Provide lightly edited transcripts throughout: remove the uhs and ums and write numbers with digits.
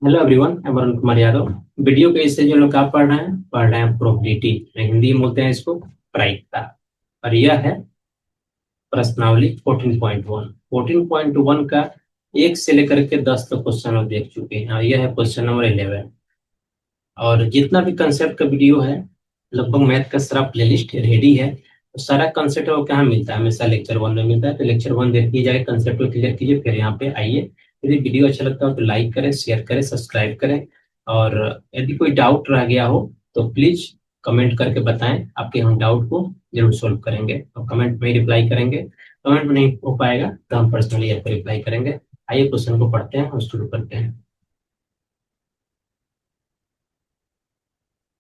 Hello everyone, मैं Varun Kumar Yadav. Video के इससे जो लोग आप पढ़ रहे हैं प्रोबेबिलिटी में, हिंदी में बोलते हैं इसको प्रायिकता। और यह है प्रश्नावली 14.1। 14.1 का 1 से लेकर के 10 तक क्वेश्चन हम देख चुके हैं और यह है क्वेश्चन नंबर 11। और जितना भी कंसेप्ट का वीडियो है, लगभग मैथ का सारा प्लेलिस्ट रेडी है। तो सारा कंसेप्ट वो कहाँ मिलता है? हमेशा लेक्चर 1 में मिलता है। तो लेक्चर 1 देखिए, जाके कंसेप्ट को क्लियर कीजिए, फिर यहाँ पे आइए। यदि वीडियो अच्छा लगता हो तो लाइक करें, शेयर करें, सब्सक्राइब करें। और यदि कोई डाउट रह गया हो तो प्लीज कमेंट करके बताएं, आपके हम डाउट को जरूर सोल्व करेंगे और कमेंट में रिप्लाई करेंगे। कमेंट में नहीं हो पाएगा तो हम पर्सनली आपको रिप्लाई करेंगे। आइए क्वेश्चन को पढ़ते हैं और शुरू करते हैं।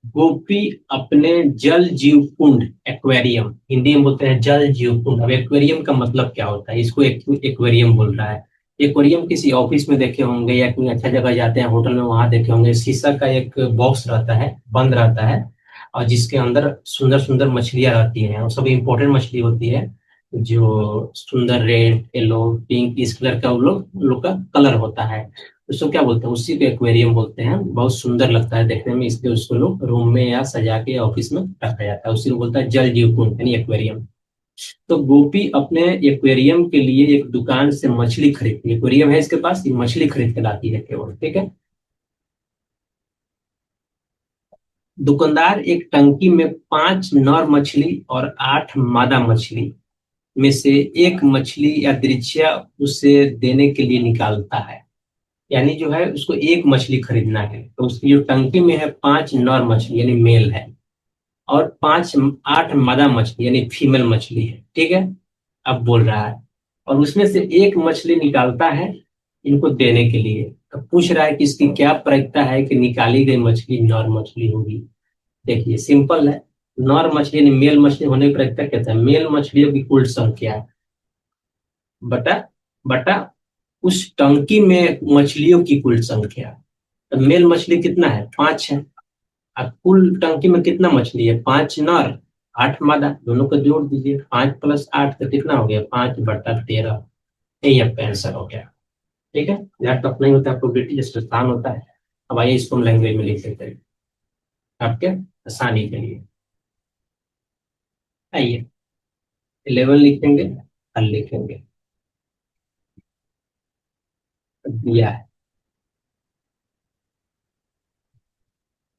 गोपी अपने जल जीव कुंड एक्वेरियम, हिंदी में बोलते हैं जल जीव कुंड। अब एक्वेरियम का मतलब क्या होता है? इसको एक्वेरियम बोल रहा है। एक्वेरियम किसी ऑफिस में देखे होंगे या कोई अच्छा जगह जाते हैं होटल में, वहां देखे होंगे शीशा का एक बॉक्स रहता है, बंद रहता है। और जिसके अंदर सुंदर सुंदर मछलियां रहती हैं और सब इंपॉर्टेंट मछली होती है, जो सुंदर रेड, येलो, पिंक, इस कलर का उन लोग का कलर होता है। उसको क्या बोलते हैं? उसी को एक्वेरियम बोलते हैं। बहुत सुंदर लगता है देखने में, इसलिए उसको लोग रूम में या सजा के ऑफिस में रखा जाता है। उसी को बोलता है जल जीव कुंड यानी एक्वेरियम। तो गोपी अपने एक्वेरियम के लिए एक दुकान से मछली खरीदती है। एक्वेरियम है इसके पास, ये मछली खरीद के लाती है केवल, ठीक है। दुकानदार एक टंकी में 5 नर मछली और 8 मादा मछली में से एक मछली या दृश्य उसे देने के लिए निकालता है। यानी जो है उसको एक मछली खरीदना है, तो उसकी जो टंकी में है 5 नर मछली यानी मेल है, और 8 मादा मछली यानी फीमेल मछली है, ठीक है। अब बोल रहा है और उसमें से एक मछली निकालता है इनको देने के लिए। तो पूछ रहा है कि इसकी क्या प्रायिकता है कि निकाली गई मछली नर मछली होगी। देखिए सिंपल है। नर मछली यानी मेल मछली होने की प्रायिकता कहता है मेल मछलियों की कुल संख्या है बटा बटा उस टंकी में मछलियों की कुल संख्या। तो मेल मछली कितना है? 5 है। अब कुल टंकी में कितना मछली है? 5 नर, 8 मादा, दोनों को जोड़ दीजिए। 5 + 8 तो कितना हो गया? 5/13। यही आपका आंसर हो गया, ठीक है। यार टफ नहीं होता, प्रोबेबिलिटी जस्ट आसान होता है। अब आइए इसको हम लैंग्वेज में लिख देते हैं आपके आसानी के लिए। आइए 11 लिखेंगे, हल लिखेंगे। दिया है,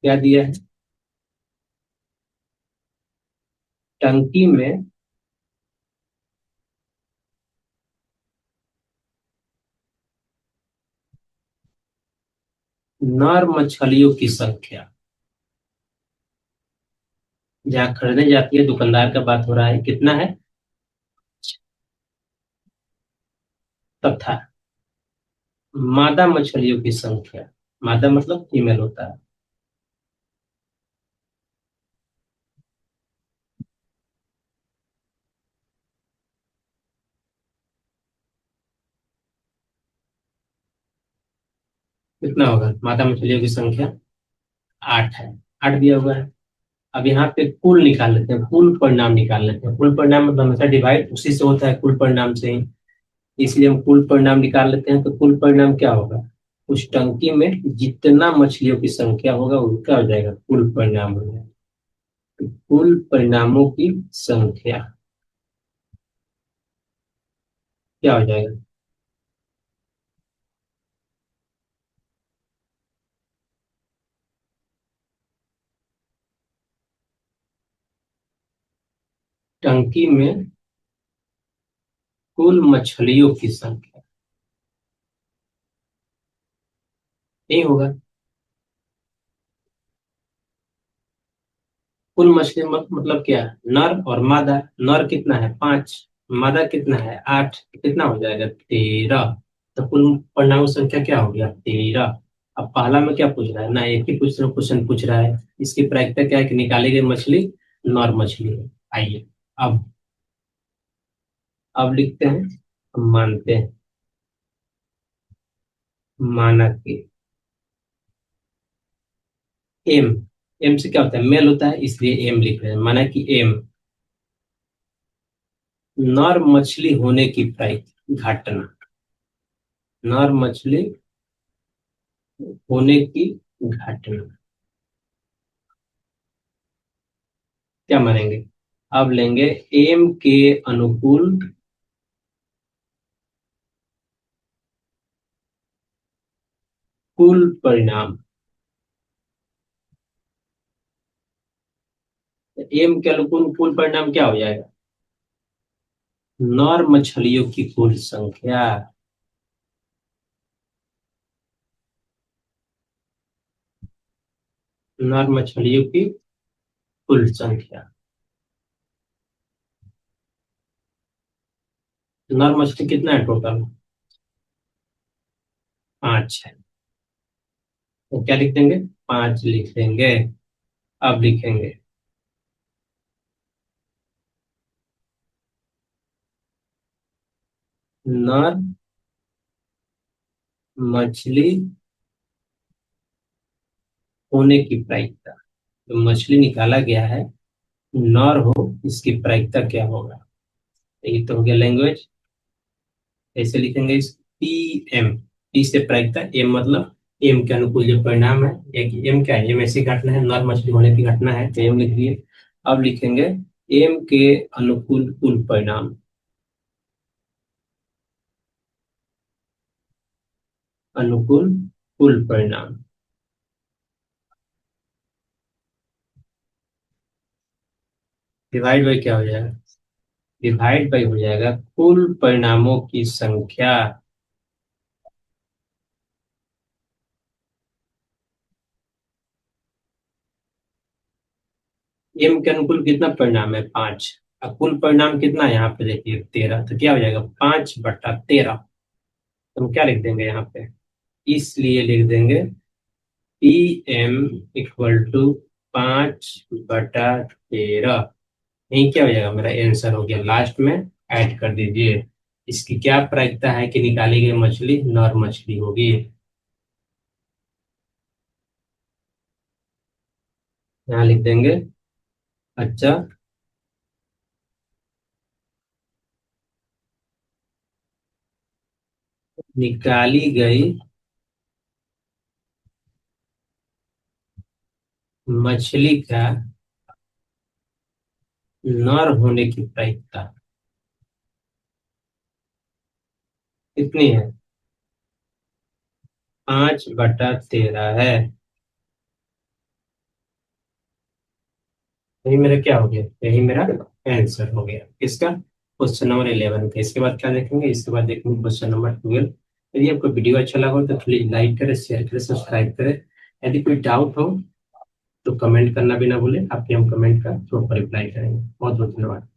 क्या दिया है? टंकी में नर मछलियों की संख्या, जहाँ खरीदने जाती है दुकानदार का बात हो रहा है, कितना है? तथा मादा मछलियों की संख्या, मादा मतलब फीमेल होता है। कितना होगा? मादा मछलियों की संख्या 8 है। 8 दिया हुआ है। अब यहाँ पे कुल निकाल लेते हैं, कुल परिणाम निकाल लेते हैं। कुल परिणाम मतलब हमेशा डिवाइड उसी से होता है, कुल परिणाम से ही। इसलिए हम कुल परिणाम निकाल लेते हैं। तो कुल परिणाम क्या होगा? उस टंकी में जितना मछलियों की संख्या होगा वो क्या हो जाएगा? कुल परिणाम हो जाएगा। तो कुल परिणामों की संख्या क्या हो जाएगा? टंकी में कुल मछलियों की संख्या, यही होगा। कुल मछली मतलब क्या है? नर और मादा। नर कितना है? 5। मादा कितना है? 8। कितना हो जाएगा? 13। तो कुल परिणाम संख्या क्या हो गया? 13। अब पहला में क्या पूछ रहा है ना? एक ही क्वेश्चन पूछ रहा है। इसकी प्रायिकता क्या है कि निकाली गई मछली नर मछली है। आइए अब लिखते हैं, हम मानते हैं, माना कि एम, एम से क्या होता है? मेल होता है, इसलिए एम लिख रहे हैं। माना कि एम नर मछली होने की प्रायिकता, घटना, नर मछली होने की घटना, क्या मानेंगे? अब लेंगे एम के अनुकूल कुल परिणाम। एम के अनुकूल कुल परिणाम क्या हो जाएगा? नर मछलियों की कुल संख्या। नर मछलियों की कुल संख्या। नर मछली कितना है टोटल? 5 है। तो क्या लिख देंगे? 5 लिख देंगे। अब लिखेंगे नर मछली होने की प्रायिकता। जो मछली निकाला गया है नर हो, इसकी प्रायिकता क्या होगा? ये तो हो गया लैंग्वेज। ऐसे लिखेंगे इस पी एम। पी से प्रायिकता, एम मतलब एम के अनुकूल जो परिणाम है। एक एम क्या है? एम ऐसी घटना है, नर मछली होने की घटना है, तो एम लिख दिए। अब लिखेंगे एम के अनुकूल कुल परिणाम। अनुकूल कुल परिणाम डिवाइड बाई क्या हो जाएगा? डिवाइड बाई हो जाएगा कुल परिणामों की संख्या। एम के अनुकूल कितना परिणाम है? 5। अब कुल परिणाम कितना है यहाँ पे? देखिए 13, तो क्या हो जाएगा? 5/13। तो हम क्या लिख देंगे यहाँ पे? इसलिए लिख देंगे पी एम इक्वल टू 5/13। यही क्या हो जाएगा? मेरा आंसर हो गया। लास्ट में ऐड कर दीजिए। इसकी क्या प्रायिकता है कि निकाली गई मछली नर मछली होगी? यहाँ लिख देंगे। अच्छा, निकाली गई मछली का नर होने की प्रायिकता कितनी है? 5/13 है। यही मेरा क्या हो गया? यही मेरा आंसर हो गया किसका? क्वेश्चन नंबर 11 का। इसके बाद क्या देखेंगे? इसके बाद देखेंगे क्वेश्चन नंबर 12। यदि आपको वीडियो अच्छा लगा हो तो प्लीज लाइक करें, शेयर करें, सब्सक्राइब करें। यदि कोई डाउट हो तो कमेंट करना भी ना भूलें। आपके हम कमेंट का तुरंत रिप्लाई करेंगे। बहुत बहुत धन्यवाद।